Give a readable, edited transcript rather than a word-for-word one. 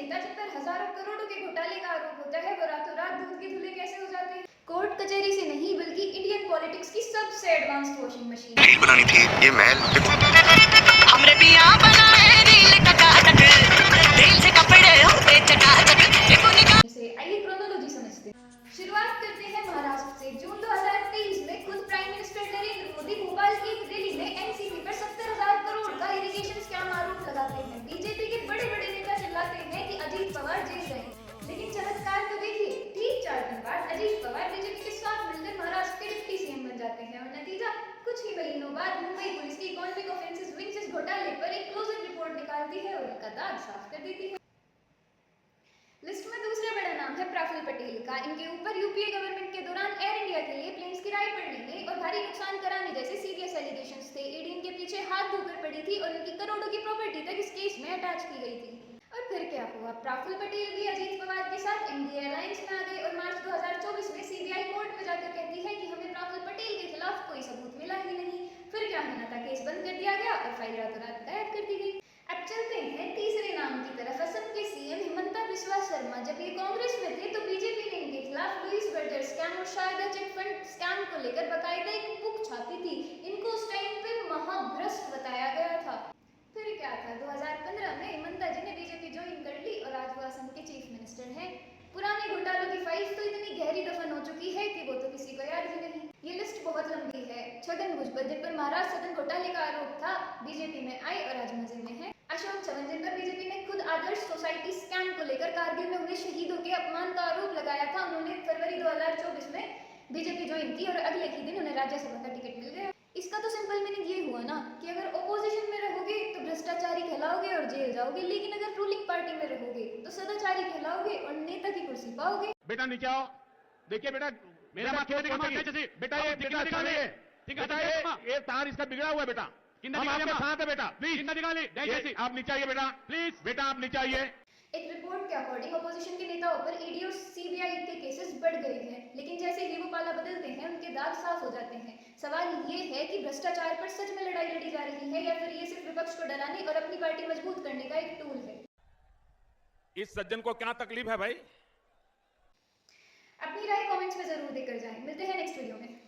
नेता जिन पर हजारों करोड़ों के घोटाले का आरोप होता है वो रातों रात दूध के धुले कैसे हो जाते हैं? कोर्ट कचहरी से नहीं बल्कि इंडियन पॉलिटिक्स की सबसे एडवांस्ड वॉशिंग मशीन बनानी थी ये महल हमरे पिया बनाए रील टकाटक दिल से कपड़े होते चकाचक देखो निकाल से आइए क्रोनोलॉजी समझते हैं। शुरुआत करते हैं महाराष्ट्र से। जून 2023 में खुद प्राइम मिनिस्टर नरेंद्र मोदी भोपाल की एक रैली में एनसीपी पर 70,000 करोड़ का इरिगेशन स्कैम आरोप लगाते हैं। बीजेपी के बड़े बड़े नेता चिल्लाते हैं कि अजीत पवार जेल गए, लेकिन चमत्कार तो देखिए, ठीक 4 दिन बाद अजीत पवार बीजेपी के साथ मिलकर महाराष्ट्र के डिप्टी सीएम बन जाते हैं और नतीजा कुछ ही महीनों बाद मुंबई पुलिस की इकोनॉमिक ऑफेंसेस विंग इस घोटाले पर एक क्लोजर रिपोर्ट निकालती है और उनका दाग साफ कर देती है। लिस्ट में दूसरा बड़ा नाम है प्रफुल्ल पटेल का। इनके ऊपर यूपीए गवर्नमेंट के दौरान एयर इंडिया के लिए प्लेन्स किराए पर लेने और भारी नुकसान कराने जैसे सीरियस एलिगेशंस थे। ईडी इनके पीछे हाथ धोकर पड़ी थी और उनकी करोड़ों की प्रॉपर्टी तक इस केस में अटैच की गई थी। और फिर क्या हुआ? प्रफुल्ल पटेल भी अजीत पवार के साथ एनडीए अलायंस में आ गए और मार्च 2024 में सीबीआई कोर्ट में जाकर कहती है कि हमें प्रफुल्ल पटेल के खिलाफ कोई सबूत मिला ही नहीं। फिर क्या होना था? केस बंद कर दिया गया और फाइल रातों रात गायब कर दी गई। अब चलते हैं तीसरे नाम की तरफ। असम के सीएम हिमंता बिस्वा शर्मा जब ये कांग्रेस में थे तो बीजेपी ने इनके खिलाफ लुइस बर्जर स्कैम और शारदा चिट फंड स्कैम को लेकर बकायदा एक बुक छापी थी। इनको उस टाइम पे महाभ्रष्ट बताया गया था। फिर क्या था? 2015 में हिमंता जी ने बीजेपी ज्वाइन कर ली और आज वो असम के चीफ मिनिस्टर हैं। पुराने घोटालों की फाइल तो इतनी गहरी दफन हो चुकी है कि वो तो किसी को याद ही नहीं। ये लिस्ट बहुत लंबी है। छगन भुजबल जिन पर महाराष्ट्र सदन घोटाले का आरोप था, बीजेपी में आए और आज मजे में है। अशोक चव्हाण जिन पर बीजेपी ने खुद आदर्श सोसाइटी स्कैम को लेकर कारगिल में हुए शहीदों के अपमान का आरोप लगाया था, उन्होंने फरवरी 2024 में बीजेपी ज्वाइन की और अगले ही दिन उन्हें राज्यसभा का टिकट मिल गया। इसका तो सिंपल मीनिंग ये हुआ ना कि अगर ओपोजिशन में रहोगे तो भ्रष्टाचारी कहलाओगे और जेल जाओगे, लेकिन अगर रूलिंग पार्टी में रहोगे तो सदाचारी कहलाओगे और नेता की कुर्सी पाओगे। बेटा नीचे आओ। देखिए बेटा, मेरा बेटा ये बेटा ये तार इसका बिगड़ा हुआ है बेटा। हम आपके साथ है बेटा, प्लीज आप नीचे आइए बेटा, प्लीज बेटा आप नीचे आइए। एक रिपोर्ट के अकॉर्डिंग अपोजिशन के नेताओं पर ईडी और सीबीआई के केसेस बढ़ गए हैं, लेकिन जैसे ही वो पाला बदलते हैं उनके दाग साफ हो जाते हैं। सवाल ये है कि भ्रष्टाचार पर सच में लड़ाई लड़ी जा रही है या फिर ये सिर्फ विपक्ष को डराने और अपनी पार्टी मजबूत करने का एक टूल है। इस सज्जन को क्या तकलीफ है भाई? अपनी राय कमेंट्स में जरूर देकर जाएं। मिलते हैं नेक्स्ट वीडियो में।